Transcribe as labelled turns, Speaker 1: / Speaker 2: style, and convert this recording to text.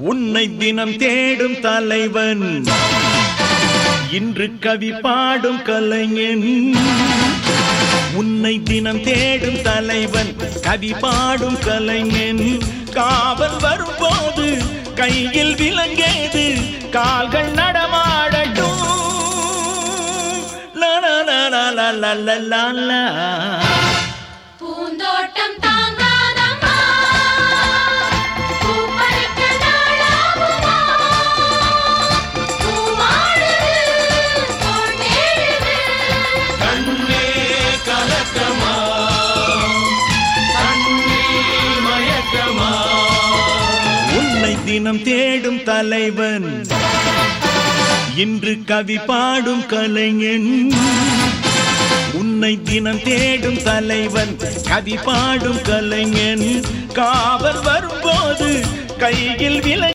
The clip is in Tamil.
Speaker 1: உன்னை தினம் தேடும் தலைவன் இன்று கவி பாடும் கலைஞன். உன்னை தினம் தேடும் தலைவன் கவி பாடும் கலைஞன். காவல் வரும்போது கையில் விலங்கேது கால்கள் நடமாடட்டும்.
Speaker 2: பூந்தோட்டம் தாங்காதம்மா பூப்பறிக்க நாளாகுமா பூவாடுது தோட்டேடுது
Speaker 1: கண்ணே கலக்கமா கண்ணே மயக்கமா. உன்னை தினம் தேடும் தலைவன் இன்று கவி பாடும் கலைஞன். உன்னை தினம் தேடும் தலைவன் கவி பாடும் கலைஞன். காவல் வரும்போது கையில் விலை